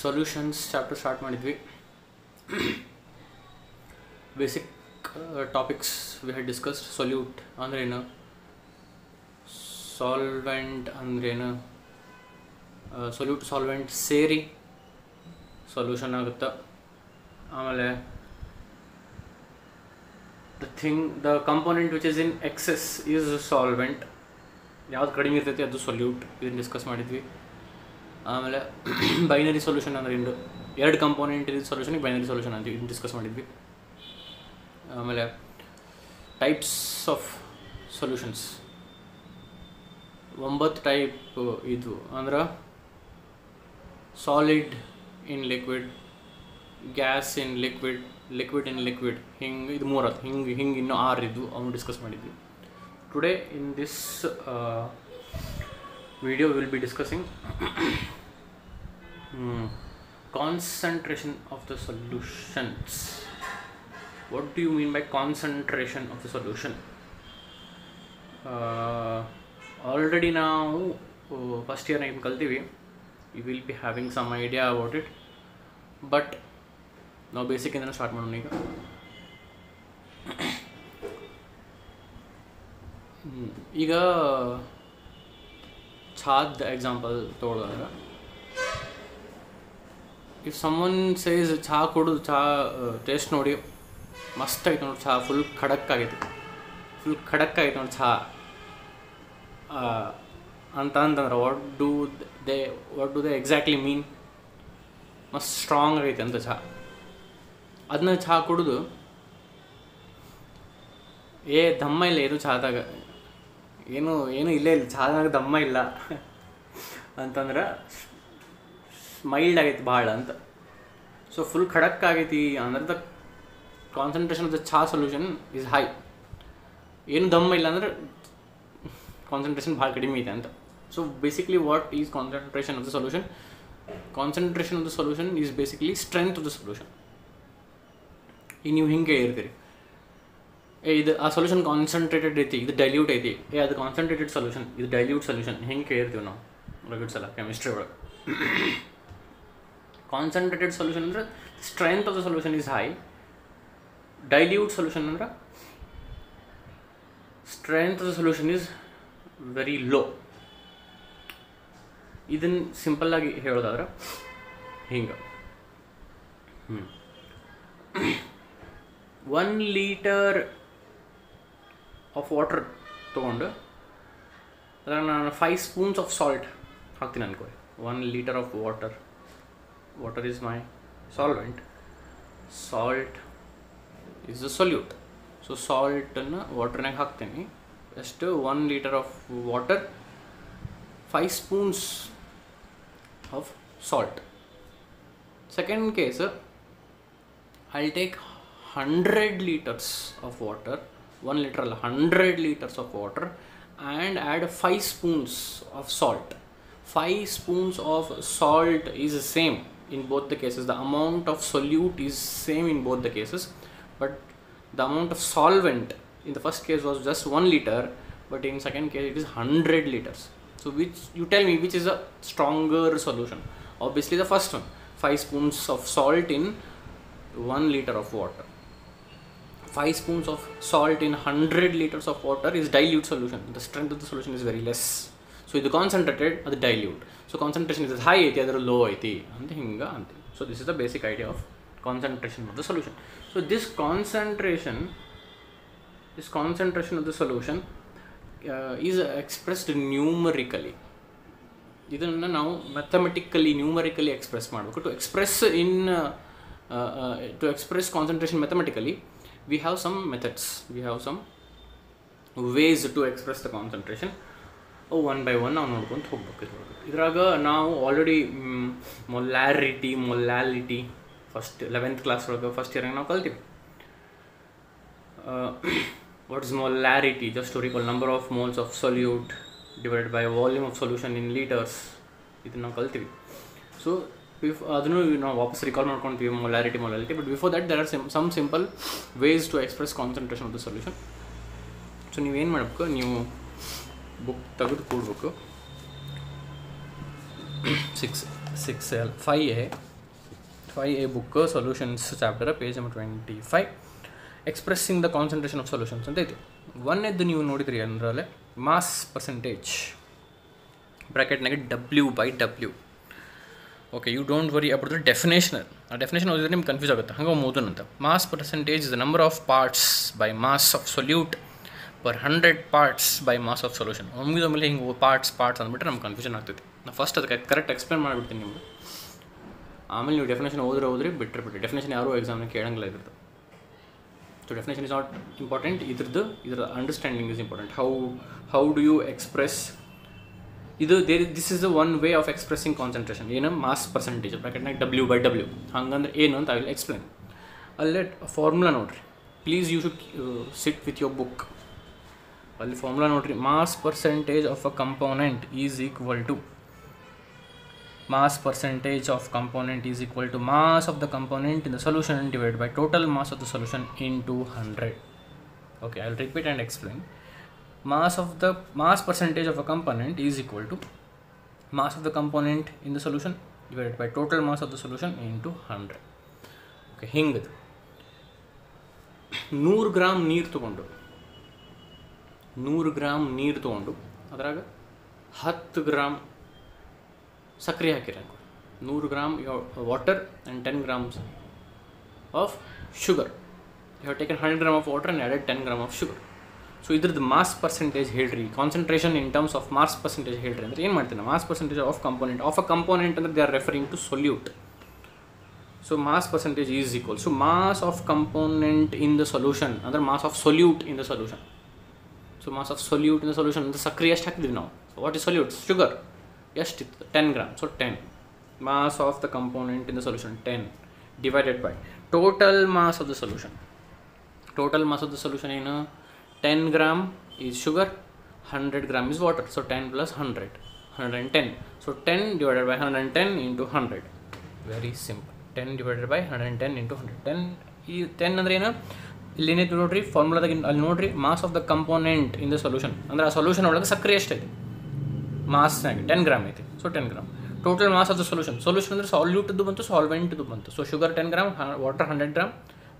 Solutions chapter start ಮಾಡಿದ್ವಿ. Basic topics we had discussed. Solute ಅಂದ್ರೇನು, solvent ಅಂದ್ರೇನು, solute solvent ಸೇರಿ ಸೊಲ್ಯೂಷನ್ ಆಗುತ್ತೆ. ಆಮೇಲೆ the component which is in excess is solvent. ಯಾವ್ದು ಕಡಿಮೆ ಇರ್ತೈತಿ ಅದು ಸೊಲ್ಯೂಟ್, ಇದನ್ನು ಡಿಸ್ಕಸ್ ಮಾಡಿದ್ವಿ. ಆಮೇಲೆ ಬೈನರಿ ಸೊಲ್ಯೂಷನ್ ಅಂದರೆ ಎರಡು ಕಂಪೋನೆಂಟ್ ಇದ್ದ ಸೊಲ್ಯೂಷನ್ಗೆ ಬೈನರಿ ಸೊಲ್ಯೂಷನ್ ಅಂತ ಇದನ್ನು ಡಿಸ್ಕಸ್ ಮಾಡಿದ್ವಿ. ಆಮೇಲೆ ಟೈಪ್ಸ್ ಆಫ್ ಸೊಲ್ಯೂಷನ್ಸ್ 9 ಟೈಪ್ ಇದು ಅಂದ್ರೆ ಸಾಲಿಡ್ ಇನ್ ಲಿಕ್ವಿಡ್, ಗ್ಯಾಸ್ ಇನ್ ಲಿಕ್ವಿಡ್, ಲಿಕ್ವಿಡ್ ಇನ್ ಲಿಕ್ವಿಡ್, ಹಿಂಗೆ ಇದು 3 ಹಿಂಗೆ ಇನ್ನೂ 6 ಇದ್ದು ಅವನು ಡಿಸ್ಕಸ್ ಮಾಡಿದ್ವಿ. Today in this video we will be discussing concentration of the solutions. What do you mean by concentration of the solution? Already now first year na kaltivi, you will be having some idea about it, but now basic indana start ಮಾಡೋಣ. ಈಗ ಚಾದ example ತೊಗೊಳೋದಾಗ, if summon says ಚಹಾ ಕೊಡೋದು, ಚಹಾ taste ನೋಡಿ ಮಸ್ತ್ ಆಯ್ತು ನೋಡಿ, ಚಹಾ ಫುಲ್ ಖಡಕ್ ಆಗೈತಿ ನೋಡಿ ಚಹಾ ಅಂತಂದ್ರೆ ವಾಟ್ ಡು ದೇ ಎಕ್ಸಾಕ್ಟ್ಲಿ ಮೀನ್? ಮಸ್ತ್ ಸ್ಟ್ರಾಂಗ್ ಆಗೈತೆ ಅಂತ ಚಹಾ. ಅದನ್ನ ಚಹಾ ಕುಡಿದು ದಮ್ಮ ಇಲ್ಲ ಇದು ಚಹಾದಾಗ, ಏನು ಇಲ್ಲೇ ಇಲ್ಲ ಚಹಾದಾಗ ದಮ್ಮ ಇಲ್ಲ ಅಂತಂದ್ರೆ ಮೈಲ್ಡ್ ಆಗೈತಿ ಭಾಳ ಅಂತ. ಸೊ ಫುಲ್ ಖಡಕ್ ಆಗೈತಿ ಅಂದ್ರೆ ದ ಕಾನ್ಸಂಟ್ರೇಷನ್ ಆಫ್ ದ ಚಹಾ ಸೊಲ್ಯೂಷನ್ ಈಸ್ ಹೈ. ಏನು ದಮ್ಮ ಇಲ್ಲ ಅಂದ್ರೆ ಕಾನ್ಸಂಟ್ರೇಷನ್ ಭಾಳ ಕಡಿಮೆ ಇದೆ ಅಂತ. So basically what is concentration of the solution? Concentration of the solution is basically strength of the solution. ಈಗ ನೀವು ಹಿಂಗೆ ಹೇಳ್ತೀರಿ, ಇದು ಆ ಸೊಲ್ಯೂಷನ್ ಕಾನ್ಸಂಟ್ರೇಟೆಡ್ ಐತಿ, ಇದು ಡೈಲ್ಯೂಟ್ ಐತಿ, ಅದು ಕಾನ್ಸಂಟ್ರೇಟೆಡ್ ಸೊಲ್ಯೂಷನ್, ಇದು ಡೈಲ್ಯೂಟ್ ಸೊಲ್ಯೂಷನ್, ಹಿಂಗೆ ಕೇಳಿರ್ತೀವಿ ನಾವು ರಗಡ್ ಸಲ ಕೆಮಿಸ್ಟ್ರಿ ಒಳಗೆ. ಕಾನ್ಸಂಟ್ರೇಟೆಡ್ ಸೊಲ್ಯೂಷನ್ ಅಂದರೆ strength of the solution is high. Dilute solution ಅಂದ್ರೆ strength of the solution is very low. ಇದನ್ನು ಸಿಂಪಲ್ಲಾಗಿ ಹೇಳೋದಾದ್ರೆ ಹಿಂಗೆ, 1 ಲೀಟರ್ ಆಫ್ ವಾಟರ್ ತೊಗೊಂಡು ಅದ್ರಾಗ ನಾನು 5 ಸ್ಪೂನ್ಸ್ ಆಫ್ ಸಾಲ್ಟ್ ಹಾಕ್ತೀನಿ ಅನ್ಕೊಳ್ಳಿ. 1 litre of water is my solvent, salt is the solute. So ಸಾಲ್ಟನ್ನು ವಾಟರ್ನಾಗ ಹಾಕ್ತೀನಿ. ಎಷ್ಟು? 1 litre of water, 5 spoons of salt. Second case, I'll take 100 liters of water, 1 liter ಅಲ್ಲ 100 liters of water, and add 5 spoons of salt. 5 spoons of salt is the same in both the cases. The amount of solute is same in both the cases, but the amount of solvent in the first case was just 1 liter, but in second case it is 100 liters. So which, you tell me, which is a stronger solution? Obviously the first one. 5 spoons of salt in 1 liter of water. 5 spoons of salt in 100 liters of water is dilute solution. The strength of the solution is very less. So ಇದು concentrated, ಅದು dilute. So concentration ಇದು high ಐತಿ, ಅದರ low ಐತಿ ಅಂತ ಹಿಂಗೆ ಅಂತೀವಿ. So this is the basic idea of concentration of the solution. So this concentration of the solution is expressed numerically. ಇದನ್ನು ನಾವು ಮ್ಯಾಥಮೆಟಿಕಲಿ ನ್ಯೂಮರಿಕಲಿ ಎಕ್ಸ್ಪ್ರೆಸ್ ಮಾಡಬೇಕು. To express concentration mathematically, we have some methods, we have some ways to express the concentration. One by one ನಾವು ನೋಡ್ಕೊಂತ ಹೋಗ್ಬೇಕು. ಇದ್ರಾಗ ನಾವು already molality first 11th class ಒಳಗೆ first ಇಯರ್ಗೆ ನಾವು ಕಲ್ತೀವಿ. What is molarity? Just to recall, number of moles of solute divided by volume of solution in litres. ಇದನ್ನು ನಾವು ಕಲ್ತೀವಿ. ಸೊ ಅದನ್ನು ನಾವು ವಾಪಸ್ ರಿಕಾಲ್ ಮಾಡ್ಕೊತೀವಿ, molarity. But before that there are some simple ways to express concentration of the solution. So ನೀವೇನು ಮಾಡಬೇಕು, ನೀವು ಬುಕ್ ತೆಗೆದು ಕೂಡಬೇಕು. 5A 5 a book solutions chapter page number 25 expressing the concentration of solutions ಅಂತ ಐತಿ. ಒಂದನೇದ್ದು ನೀವು ನೋಡಿದ್ರಿ ಅಂದ್ರಲ್ಲೇ ಮಾಸ್ ಪರ್ಸೆಂಟೇಜ್ ಬ್ರ್ಯಾಕೆಟ್ನಾಗೆ W/W. Okay, you don't worry about the definition. ಆ ಡೆಫಿನೇಷನ್ ಓದಿದ್ರೆ ನಿಮ್ಗೆ ಕನ್ಫ್ಯೂಸ್ ಆಗುತ್ತೆ. ಹಂಗೆ ಓದೋಣಂತ. Mass percentage is the number of parts by mass of solute per 100 parts by mass of solution. ಒಮ್ಮಿದೊಮ್ಮೆಲೆ ಹಿಂಗೆ ಪಾರ್ಟ್ಸ್ ಅಂದ್ಬಿಟ್ರೆ ನಮ್ಗೆ ಕನ್ಫ್ಯೂಷನ್ ಆಗ್ತೈತಿ. ನಾನು ಫಸ್ಟ್ ಅದಕ್ಕೆ ಕರೆಕ್ಟ್ ಎಕ್ಸ್ಪ್ಲೇನ್ ಮಾಡಿಬಿಡ್ತೀನಿ ನಿಮ್ಗೆ. ಆಮೇಲೆ ನೀವು ಡೆಫಿನೇಷನ್ ಓದ್ರಿ ಬಿಟ್ಟರೆ ಡೆಫಿನೇಷನ್ ಯಾರೂ ಎಕ್ಸಾಮ್ನ ಕೇಳಂಗಿಲ್ಲ ಇದ್ರದ್ದು. So definition is not important, ಇದರ understanding is important. How do you express ಇದು this is the one way of expressing concentration. ಏನು ಮಾಸ್ ಪರ್ಸೆಂಟೇಜ್ ಬ್ರ್ಯಾಕೆಟ್ನಾಗ W/W ಹಂಗಂದ್ರೆ ಏನು ಅಂತ ಐ ವಿಲ್ ಎಕ್ಸ್ಪ್ಲೇನ್. ಅಲ್ಲೇ ಫಾರ್ಮುಲಾ ನೋಡಿರಿ please. You should sit with your book. ಅಲ್ಲಿ ಫಾರ್ಮುಲಾ ನೋಡಿರಿ. Mass percentage of a component is equal to mass percentage of component is equal to mass of the component in the solution divided by total mass of the solution into 100. Okay, I will repeat and explain. Mass percentage of a component is equal to mass of the component in the solution divided by total mass of the solution into 100. Okay, ಹಿಂಗದು 100 gram ನೀರು ತೊಗೊಂಡು ಅದ್ರಾಗ 10 gram ಸಕ್ಕರೆ ಹಾಕಿರಿ. 100 gram water and 10 grams of sugar. You have taken 100 grams of water and added 10 grams of sugar. So ಇದ್ರದ್ದು mass percentage ಹೇಳ್ರಿ, concentration in terms of mass percentage ಹೇಳ್ರಿ ಅಂದರೆ ಏನು ಮಾಡ್ತೀನಿ? Mass percentage of a component ಅಂದರೆ they are referring to solute. So mass percentage is equal so mass of component in the solution ಅಂದರೆ mass of solute in the solution. So mass of solute in the solution ಅಂದರೆ ಸಕ್ಕರೆ ಎಷ್ಟು ಹಾಕಿದ್ವಿ ನಾವು? What is solute? Sugar ಎಷ್ಟಿತ್ತು? 10 grams. So 10 mass of the component in the solution 10 divided by total mass of the solution. Total mass of the solution ಏನು? 10 grams is sugar, 100 grams is water. So 10 + 100 110. So 10 divided by 110 into 100. Very simple. 10 divided by 110 into 100. 10 ಈ 10 ಅಂದರೆ ಏನು? ಇಲ್ಲಿ ಏನೈತಿ ನೋಡಿರಿ ಫಾರ್ಮುಲಾದಾಗ, ಅಲ್ಲಿ ನೋಡಿರಿ mass of the component in the solution ಅಂದರೆ ಆ ಸೊಲ್ಯೂಷನ್ ಒಳಗೆ ಸಕ್ಕರೆ ಎಷ್ಟೈತಿ? ಮಾಸ್ನಾಗೆ 10 grams ಐತಿ. So 10 grams total mass of the solution. Solution ಅಂದರೆ ಸಾಲ್ಯೂಟ್ದು ಬಂತು, ಸಾಲ್ವೆಂಟ್ದು ಬಂತು. So sugar 10 grams, water 100 grams,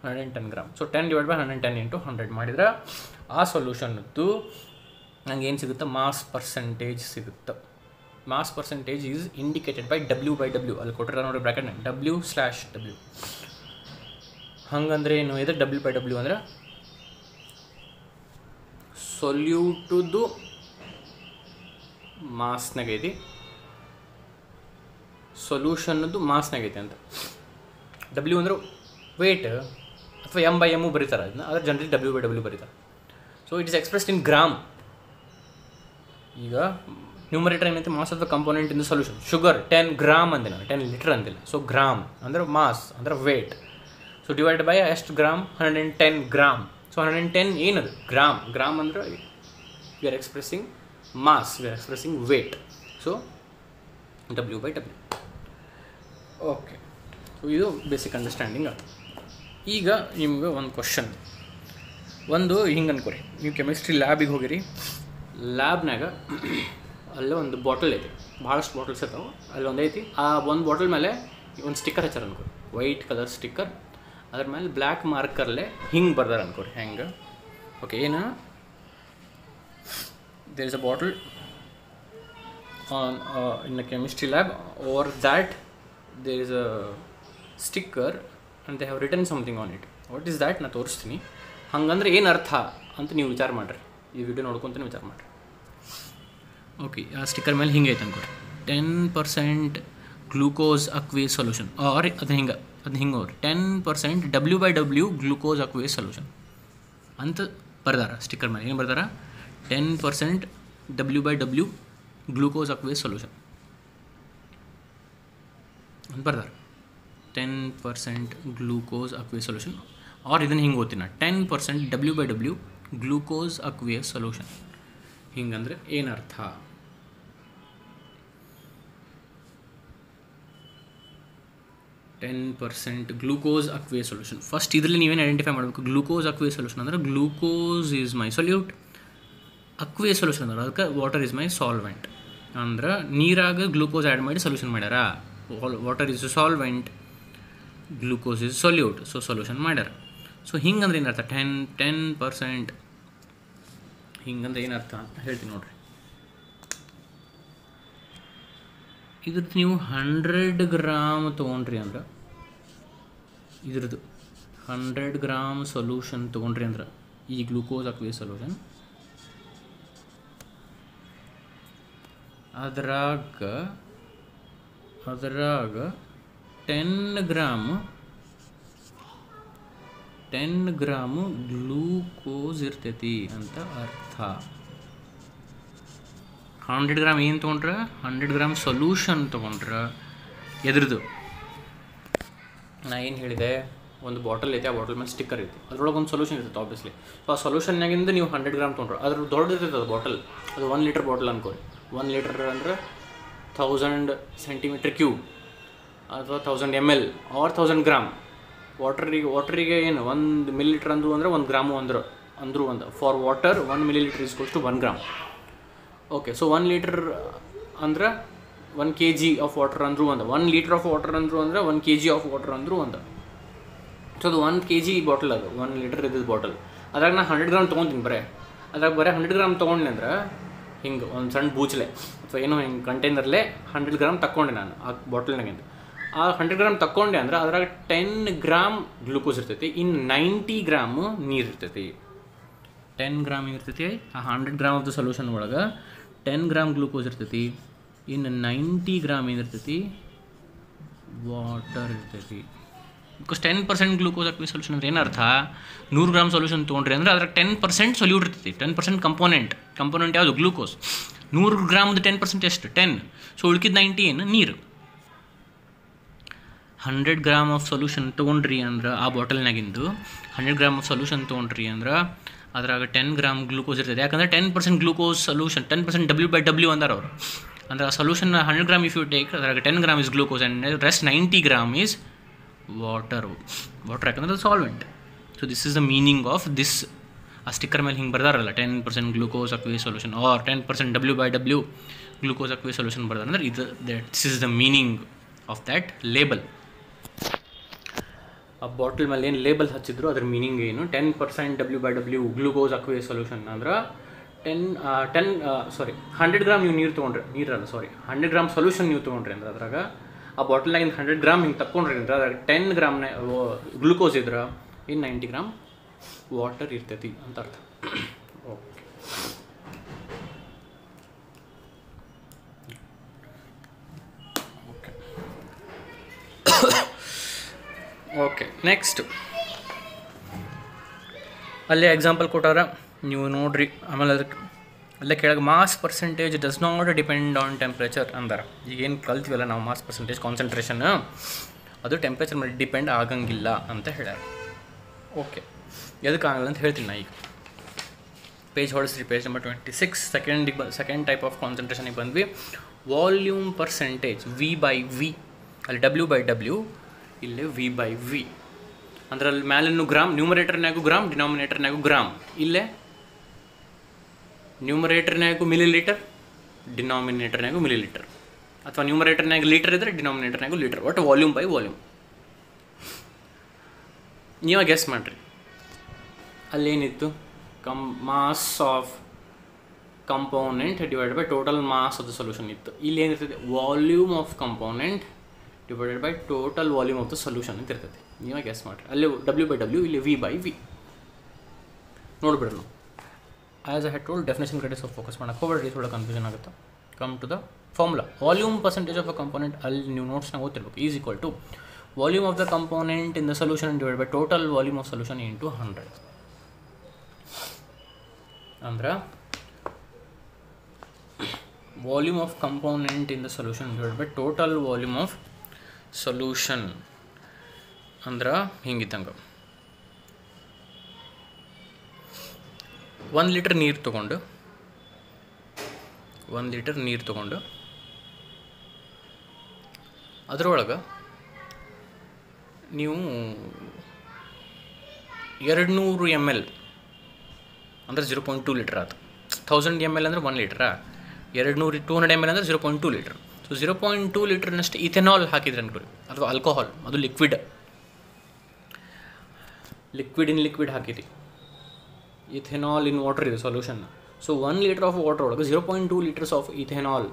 110 grams. So 10 divide by 110 into 100 ಮಾಡಿದ್ರೆ ಆ ಸೊಲ್ಯೂಷನ್ದು ನಂಗೆ ಏನು ಸಿಗುತ್ತೆ? ಮಾಸ್ ಪರ್ಸೆಂಟೇಜ್ ಸಿಗುತ್ತೆ. Mass percentage is indicated by W/W. ಅಲ್ಲಿ ಕೊಟ್ಟಿರೋ ನೋಡಿ ಬ್ರ್ಯಾಕೆಟ್ನ W/W. ಹಂಗಂದ್ರೆ ಏನು? ಇದು W/W ಅಂದರೆ ಸೊಲ್ಯೂಟುದು ಮಾಸ್ನಾಗೈತಿ, ಸೊಲ್ಯೂಷನ್ದು ಮಾಸ್ನಾಗೈತಿ ಅಂತ. W ಅಂದ್ರೆ ವೇಟ್ ಅಥವಾ M/M ಬರೀತಾರೆ ಅದನ್ನ, ಅದ್ರ ಜನರಲಿ W/W ಬರೀತಾರೆ. So it is expressed in gram. ಈಗ ನ್ಯೂಮರೇಟರ್ ಏನೈತಿ? Mass of the component in the solution. Sugar 10 grams ಅಂದೆ ನಾನು, 10 ಲೀಟರ್ ಅಂದಿಲ್ಲ. ಸೊ ಗ್ರಾಮ್ ಅಂದರೆ ಮಾಸ್ ಅಂದರೆ ವೇಟ್. ಸೊ ಡಿವೈಡ್ ಬೈ ಎಷ್ಟು ಗ್ರಾಮ್? 110 grams. ಸೊ 110 ಏನದು? ಗ್ರಾಮ್ ಅಂದರೆ we are expressing mass, we are expressing weight. So W/W. Okay, so ಇದು basic understanding. ಈಗ ನಿಮ್ಗೆ ಒಂದು ಕ್ವಶನ್. ಒಂದು ಹಿಂಗೆ ಅನ್ಕೋರಿ, ನೀವು ಕೆಮಿಸ್ಟ್ರಿ ಲ್ಯಾಬಿಗೆ ಹೋಗಿರಿ. ಲ್ಯಾಬ್ನಾಗ ಅಲ್ಲೇ ಒಂದು ಬಾಟಲ್ ಐತಿ, ಭಾಳಷ್ಟು ಬಾಟಲ್ಸ್ ಇರ್ತಾವೆ. ಅಲ್ಲಿ ಒಂದು ಐತಿ, ಆ ಒಂದು ಬಾಟಲ್ ಮೇಲೆ ಒಂದು ಸ್ಟಿಕ್ಕರ್ ಹಚ್ಚಾರ ಅನ್ಕೋರಿ, ವೈಟ್ ಕಲರ್ ಸ್ಟಿಕ್ಕರ್. ಅದ್ರ ಮೇಲೆ ಬ್ಲ್ಯಾಕ್ ಮಾರ್ಕರ್ಲೆ ಹಿಂಗೆ ಬರ್ದಾರ ಅನ್ಕೋರಿ. ಹೆಂಗೆ? ಓಕೆ, ಏನು? There is a bottle in a chemistry lab. Over that there is a sticker and they have written something on it. What is that? ನಾನು ತೋರಿಸ್ತೀನಿ. ಹಂಗಂದ್ರೆ ಏನು ಅರ್ಥ ಅಂತ ನೀವು ವಿಚಾರ ಮಾಡಿರಿ. ಈ ವಿಡಿಯೋ ನೋಡ್ಕೊತಾನೆ ವಿಚಾರ ಮಾಡಿರಿ. ಓಕೆ, ಆ ಸ್ಟಿಕ್ಕರ್ ಮೇಲೆ ಹಿಂಗೆ ಐತೆ ಅನ್ಕೊರಿ, 10% ಗ್ಲೂಕೋಸ್ ಅಕ್ವೇಸ್ ಸೊಲ್ಯೂಷನ್. ಆರ್ ಅದು ಹಿಂಗೆ ಅವ್ರಿ 10% W/W ಗ್ಲೂಕೋಸ್ ಅಕ್ವೇಸ್ ಸೊಲ್ಯೂಷನ್ ಅಂತ ಬರ್ದಾರ ಸ್ಟಿಕ್ಕರ್ ಮೇಲೆ. ಏನು ಬರ್ದಾರ? 10% W/W ಗ್ಲೂಕೋಸ್ ಅಕ್ವೇಸ್ ಸೊಲ್ಯೂಷನ್ ಅಂತ ಬರ್ದಾರ. 10% ಗ್ಲೂಕೋಸ್ ಅಕ್ವೇಸ್ ಸೊಲ್ಯೂಷನ್. ಆರ್ ಇದನ್ನು ಹಿಂಗೆ ಓದ್ತೀನಿ ನಾನು, 10% W/W ಗ್ಲೂಕೋಸ್ ಅಕ್ವೇಸ್ ಸೊಲ್ಯೂಷನ್. ಹಿಂಗಂದ್ರೆ ಏನರ್ಥ? 10% ಗ್ಲೂಕೋಸ್ ಅಕ್ವೇಸ್ ಸೊಲ್ಯೂಷನ್. ಫಸ್ಟ್ ಇದರಲ್ಲಿ ನೀವೇನು ಐಡೆಂಟಿಫೈ ಮಾಡಬೇಕು? ಗ್ಲೂಕೋಸ್ ಅಕ್ವೇಸ್ ಸೊಲ್ಯೂಷನ್ ಅಂದರೆ glucose is my solute, aqueous solution ಅಂದ್ರೆ ಅದಕ್ಕೆ ವಾಟರ್ ಈಸ್ ಮೈ ಸಾಲ್ವೆಂಟ್. ಅಂದ್ರೆ ನೀರಾಗ ಗ್ಲೂಕೋಸ್ ಆ್ಯಡ್ ಮಾಡಿ ಸೊಲ್ಯೂಷನ್ ಮಾಡ್ಯಾರ. Water is solvent glucose is solute. So solution ಮಾಡ್ಯಾರ. ಸೊ ಹಿಂಗಂದ್ರೆ ಏನರ್ಥ 10% ಹಿಂಗಂದ್ರೆ ಏನರ್ಥ ಅಂತ ಹೇಳ್ತೀನಿ ನೋಡ್ರಿ. ಇದ್ರದ್ದು ನೀವು 100 ಗ್ರಾಮ್ ತೊಗೊಂಡ್ರಿ ಅಂದ್ರೆ, ಇದ್ರದ್ದು 100 ಗ್ರಾಮ್ ಸೊಲ್ಯೂಷನ್ ತೊಗೊಂಡ್ರಿ ಅಂದ್ರೆ ಈ ಗ್ಲೂಕೋಸ್ ಅಕ್ವೇಸ್ ಸೊಲ್ಯೂಷನ್, ಅದ್ರಾಗ 10 ಗ್ರಾಮ್ ಗ್ಲೂಕೋಸ್ ಇರ್ತೈತಿ ಅಂತ ಅರ್ಥ. 100 ಗ್ರಾಮ್ ಏನು ತೊಗೊಂಡ್ರೆ, 100 ಗ್ರಾಮ್ ಸೊಲ್ಯೂಷನ್ ತೊಗೊಂಡ್ರೆ ಎದ್ರದ್ದು ನಾ ಏನು ಹೇಳಿದೆ, ಒಂದು ಬಾಟಲ್ ಐತೆ, ಆ ಬಾಟಲ್ ಮೇಲೆ ಸ್ಟಿಕ್ಕರ್ ಐತಿ, ಅದ್ರೊಳಗೆ ಒಂದು ಸೊಲ್ಯೂಷನ್ ಇರ್ತೈತೆ ಆಬ್ವಿಯಸ್ಲಿ. ಸೊ ಆ ಸೊಲ್ಯೂಷನ್ನಾಗಿಂದ ನೀವು 100 ಗ್ರಾಮ್ ತೊಗೊಂಡ್ರೆ ಅದ್ರ ದೊಡ್ಡ ಇರ್ತೈತೆ ಅದು ಬಾಟಲ್, ಅದು 1 ಲೀಟರ್ ಬಾಟಲ್ ಅನ್ಕೋರಿ. 1 ಲೀಟರ್ ಅಂದರೆ 1000 ಸೆಂಟಿಮೀಟರ್ ಕ್ಯೂಬ್ ಅಥವಾ 1000 ml ಆರ್ 1000 ಗ್ರಾಮ್. ವಾಟರಿಗೆ ಏನು 1 ಮಿಲಿಲೀಟ್ರ್ ಅಂದು ಅಂದರೆ 1 ಗ್ರಾಮು ಅಂದರೂ ಒಂದು. For water 1 millilitre is to 1 gram. Okay, so 1 litre ಅಂದ್ರೆ 1 kg ಆಫ್ ವಾಟರ್ ಅಂದರೂ ಒಂದು. 1 ಲೀಟರ್ ಆಫ್ ವಾಟರ್ ಅಂದರೂ ಅಂದರೆ 1 kg ಆಫ್ ವಾಟರ್ ಅಂದರೂ ಒಂದು. ಸೊ ಅದು 1 kg ಬಾಟಲ್, ಅದು 1 ಲೀಟರ್ ಇದ್ದಿದ್ದು ಬಾಟಲ್. ಅದ್ರಾಗ ನಾನು 100 ಗ್ರಾಮ್ ತೊಗೊತೀನಿ ಅದ್ರಾಗ 100 ಗ್ರಾಮ್ ತೊಗೊಂಡೆ ಅಂದ್ರೆ ಹಿಂಗೆ ಒಂದು ಸಣ್ಣ ಬೂಚಲೆ ಅಥವಾ ಏನೋ ಹಿಂಗೆ ಕಂಟೈನರ್ಲೇ 100 ಗ್ರಾಮ್ ತಗೊಂಡೆ ನಾನು ಆ ಬಾಟಲ್ನಾಗಿಂದ. ಆ 100 ಗ್ರಾಮ್ ತಗೊಂಡೆ ಅಂದ್ರೆ ಅದ್ರಾಗ 10 ಗ್ರಾಮ್ ಗ್ಲೂಕೋಸ್ ಇರ್ತೈತಿ, ಇನ್ನು 90 ಗ್ರಾಮು ನೀರು ಇರ್ತೈತಿ. 10 ಗ್ರಾಮ್ ಇರ್ತೈತಿ, ಆ 100 ಗ್ರಾಮ್ ಆಫ್ ದ ಸೊಲ್ಯೂಷನ್ ಒಳಗೆ 10 ಗ್ರಾಮ್ ಗ್ಲೂಕೋಸ್ ಇರ್ತೈತಿ, ಇನ್ನು 90 ಗ್ರಾಮ್ ಏನಿರ್ತೈತಿ, ವಾಟರ್ ಇರ್ತೈತಿ. ಬಿಕಾಸ್ 10% ಗ್ಲೂಕೋಸ್ ಅಕ್ವೇಸ್ ಸೊಲ್ಯೂಷನ್ ಅಂದ್ರೆ ಏನರ್ಥ, 100 ಗ್ರಾಮ್ ಸೊಲ್ಯೂಷನ್ ತೊಗೊಂಡ್ರಿ ಅಂದರೆ ಅದ್ರಾಗ 10% ಸೊಲ್ಯೂಟ್ ಇರ್ತೈತಿ. 10% ಕಂಪೋನೆಂಟ್ ಯಾವುದು, ಗ್ಲೂಕೋಸ್. 100 ಗ್ರಾಮ್ದು 10% ಎಷ್ಟು, 10. ಸೊ ಉಳ್ಕಿದ 90 ಏನು, ನೀರು. 100 ಗ್ರಾಮ್ ಆಫ್ ಸೊಲ್ಯೂಷನ್ ತೊಗೊಂಡ್ರಿ ಅಂದ್ರೆ ಆ ಬಾಟಲ್ನಾಗಿಂದು 100 ಗ್ರಾಮ್ ಆಫ್ ಸೊಲ್ಯೂಷನ್ ತೊಗೊಂಡ್ರಿ ಅಂದ್ರೆ ಅದ್ರಾಗ 10 ಗ್ರಾಮ್ ಗ್ಲೂಕೋಸ್ ಇರ್ತದೆ. ಯಾಕಂದರೆ 10% ಗ್ಲೂಕೋಸ್ ಸೊಲ್ಯೂಷನ್, 10% W/W ಅಂದಾರ ಅವರು. ಅಂದ್ರೆ ಆ solution 100 gram if you take, ಅದ್ರಾಗ 10 gram is glucose and rest 90 gram is water. ಯಾಕಂದ್ರೆ ಅದು solvent. So this is the meaning of this. ಆ ಸ್ಟಿಕ್ಕರ್ ಮೇಲೆ ಹಿಂಗೆ ಬರ್ದಾರಲ್ಲ, 10% glucose aqueous solution or 10% W/W glucose aqueous solution ಬರ್ದಾರ ಅಂದ್ರೆ this is the meaning of that label. ಆ bottle ಮೇಲೆ ಏನು ಲೇಬಲ್ ಹಚ್ಚಿದ್ರು ಅದ್ರ ಮೀನಿಂಗ್ ಏನು, 10% W/W ಗ್ಲೂಕೋಸ್ ಅಕ್ವೇಸ್ ಸೊಲ್ಯೂಷನ್ ಅಂದ್ರೆ 100 ಗ್ರಾಮ್ ನೀವು ನೀರು ತೊಗೊಂಡ್ರೆ, 100 ಗ್ರಾಮ್ ಸೊಲ್ಯೂಷನ್ ನೀವು ತೊಗೊಂಡ್ರಿ ಅಂದ್ರೆ ಅದ್ರಾಗ ಆ ಬಾಟಲ್ನಾಗಿಂದ 100 ಗ್ರಾಮ್ ಹಿಂಗೆ ತಗೊಂಡ್ರಿ ಅಂದ್ರೆ ಅದ್ರಾಗ 10 ಗ್ರಾಮ್ ಗ್ಲೂಕೋಸ್ ಇದ್ರೆ ಇನ್ನು 90 ಗ್ರಾಮ್ ವಾಟರ್ ಇರ್ತೈತಿ ಅಂತ ಅರ್ಥ. ಓಕೆ ನೆಕ್ಸ್ಟ್ ಅಲ್ಲೇ ಎಕ್ಸಾಂಪಲ್ ಕೊಟ್ಟಾರ, ನೀವು ನೋಡ್ರಿ. ಆಮೇಲೆ ಅದಕ್ಕೆ ಅಲ್ಲೇ ಕೆಳಗೆ mass percentage does not depend on temperature ಅಂದಾರ. ಈಗೇನು ಕಲ್ತೀವಲ್ಲ ನಾವು, ಮಾಸ್ ಪರ್ಸೆಂಟೇಜ್ ಕಾನ್ಸಂಟ್ರೇಷನ್ ಅದು ಟೆಂಪ್ರೇಚರ್ ಮೇಲೆ ಡಿಪೆಂಡ್ ಆಗಂಗಿಲ್ಲ ಅಂತ ಹೇಳ್ಯಾರ. ಓಕೆ, ಎದಕ್ಕೆ ಆಗಲ್ಲ ಅಂತ ಹೇಳ್ತೀನಿ ನಾ ಈಗ. ಪೇಜ್ ಹೊಡಿಸ್ರಿ, page number 26. Second type of ಕಾನ್ಸಂಟ್ರೇಷನಿಗೆ ಬಂದ್ವಿ. Volume percentage V/V. ಅಲ್ಲಿ W/W, ಇಲ್ಲೇ V/V. ಅಂದ್ರೆ ಅಲ್ಲಿ ಮ್ಯಾಲಿನೂ ಗ್ರಾಮ್, ನ್ಯೂಮರೇಟರ್ನಾಗೂ ಗ್ರಾಮ್, ಡಿನಾಮಿನೇಟರ್ನಾಗೂ ಗ್ರಾಮ್. ಇಲ್ಲೇ ನ್ಯೂಮರೇಟರ್ನಾಗೂ ಮಿಲಿಲೀಟರ್, ಡಿನಾಮಿನೇಟರ್ನಾಗೂ ಮಿಲಿಲೀಟರ್. ಅಥವಾ ನ್ಯೂಮರೇಟರ್ನಾಗ ಲೀಟರ್ ಇದ್ದರೆ ಡಿನಾಮಿನೇಟರ್ನಾಗೂ ಲೀಟರ್. ಒಟ್ಟು ವಾಲ್ಯೂಮ್/ವಾಲ್ಯೂಮ್. ನೀವೇ ಗೆಸ್ ಮಾಡಿರಿ. ಅಲ್ಲೇನಿತ್ತು, mass of component divided by total mass of the solution ಇತ್ತು. ಇಲ್ಲಿ ಏನಿರ್ತದೆ, volume of component divided by total volume of the solution ಅಂತ ಇರ್ತೈತಿ. ನೀವೇ ಗೆಸ್ ಮಾಡಿರಿ. ಅಲ್ಲಿ W/W, ಇಲ್ಲಿ V/V. ನೋಡ್ಬಿಡ್ರಿ ನಾವು. As I had told, definition ಕಡೆ ಸ್ವಲ್ಪ ಫೋಕಸ್ ಮಾಡೋಕೆ ಹೋಗ್ಬೇಡ್ರಿ, ಥೋड़ा ಕನ್ಫ್ಯೂಷನ್ ಆಗುತ್ತೆ. Come to the formula. Volume percentage of a component, ಅಲ್ಲಿ ನೀವು ನೋಟ್ಸ್ನಾಗ ಓದ್ತಿರ್ಬೇಕು, is equal to volume of the component in the solution divide by total volume of solution into 100. ಅಂದ್ರೆ volume of component in the solution divide by total volume of solution ಅಂದ್ರೆ ಹಿಂಗಿದ್ದಂಗೆ 1 litre ನೀರು ತೊಗೊಂಡು ಅದರೊಳಗೆ ನೀವು 200 ml ಅಂದರೆ 0.2 litre ಆಯ್ತು. 1000 ml ಅಂದರೆ 1 ಲೀಟ್ರಾ, 200 ml ಅಂದರೆ 0.2 ಲೀಟ್ರ್. ಸೊ 0.2 ಲೀಟ್ರ್ನಷ್ಟು ಇಥೆನಾಲ್ ಹಾಕಿದ್ರೆ ಅನ್ಕೊಳ್ಳಿ, ಅಥವಾ ಆಲ್ಕೋಹಾಲ್, ಅದು ಲಿಕ್ವಿಡ್. ಲಿಕ್ವಿಡ್ ಇನ್ ಲಿಕ್ವಿಡ್ ಹಾಕಿರಿ, ಇಥೆನಾಲ್ ಇನ್ ವಾಟರ್ ಇದೆ solution. So 1 litre of water ಒಳಗೆ 0.2 ಲೀಟರ್ಸ್ ಆಫ್ ಇಥೆನಾಲ್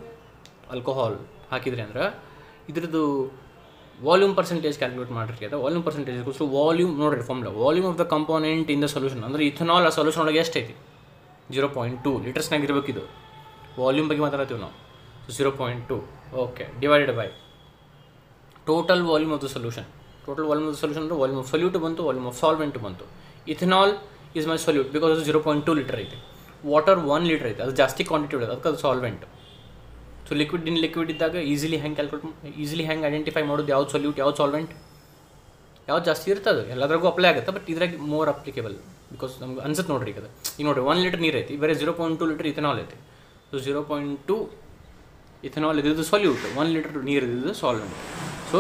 ಆಲ್ಕೋಹಾಲ್ ಹಾಕಿದ್ರಿ ಅಂದ್ರೆ ಇದ್ರದ್ದು ವಾಲ್ಯೂಮ್ ಪರ್ಸೆಂಟೇಜ್ ಕ್ಯಾಲ್ಕುಲೇಟ್ ಮಾಡಿರಿ. ಅದು ವಾಲ್ಯೂಮ್ ಪರ್ಸೆಂಟೇಜ್ ವಾಲ್ಯೂಮ್ ನೋಡಿರಿ formula, volume of the component in the solution. ಅಂದರೆ ಇಥೆನಾಲ್ ಆ ಸೊಲ್ಯೂಷನ್ ಒಳಗೆ ಎಷ್ಟೈತಿ 0.2 ಲೀಟರ್ಸ್ನಾಗ ಇರಬೇಕಿದು. ವಾಲ್ಯೂಮ್ ಬಗ್ಗೆ ಮಾತಾಡ್ತೀವಿ ನಾವು. So 0.2 okay divided by total volume of the solution. Total volume of the solution ಅಂದರೆ ವಾಲ್ಯೂಮ್ ಆಫ್ ಸೊಲ್ಯೂಟ್ ಬಂತು, ವಾಲ್ಯೂಮ್ ಆಫ್ ಸಾಲ್ವೆಂಟ್ ಬಂತು. Ethanol is my solute because ಅದು 0.2 ಲೀಟರ್ ಐತೆ. ವಾಟರ್ 1 ಲೀಟರ್ ಐತೆ, ಅದು ಜಾಸ್ತಿ ಕ್ವಾಂಟಿಟಿ ಇದೆ, ಅದಕ್ಕೆ ಅದು ಸಾಲ್ವೆಂಟ್. ಸೊ ಲಿಕ್ವಿಡ್ ಇನ್ ಲಿಕ್ವಿಡ್ ಇದ್ದಾಗ ಈಸಿಲಿ ಹೆಂಗೆ ಐಡೆಂಟಿಫೈ ಮಾಡೋದು ಯಾವ್ದು ಸೊಲ್ಯೂಟ್ ಯಾವ್ದು ಸಾಲ್ವೆಂಟ್ ಯಾವ್ದು ಜಾಸ್ತಿ ಇರ್ತದೆ. ಎಲ್ಲದ್ರಾಗೂ ಅಪ್ಲೈ ಆಗುತ್ತೆ, ಬಟ್ ಇದ್ರಾಗ ಮೋರ್ ಅಪ್ಲಿಕೇಬಲ್ ಬಿಕಾಸ್ ನಮ್ಗೆ ಅನ್ಸುತ್ತೆ ನೋಡ್ರಿ. ಈಗ ನೋಡಿರಿ 1 ಲೀಟರ್ ನೀರು ಐತಿ, ಬೇರೆ 0.2 ಲೀಟರ್ ಇಥೆನಾಲ್ ಐತಿ. ಸೊ 0.2 ಇಥೆನಾಲ್ ಇದ್ದಿದ್ದು ಸೊಲ್ಯೂಟ್, 1 ಲೀಟರ್ ನೀರು ಇದ್ದಿದ್ದು ಸಾಲ್ವೆಂಟ್. ಸೊ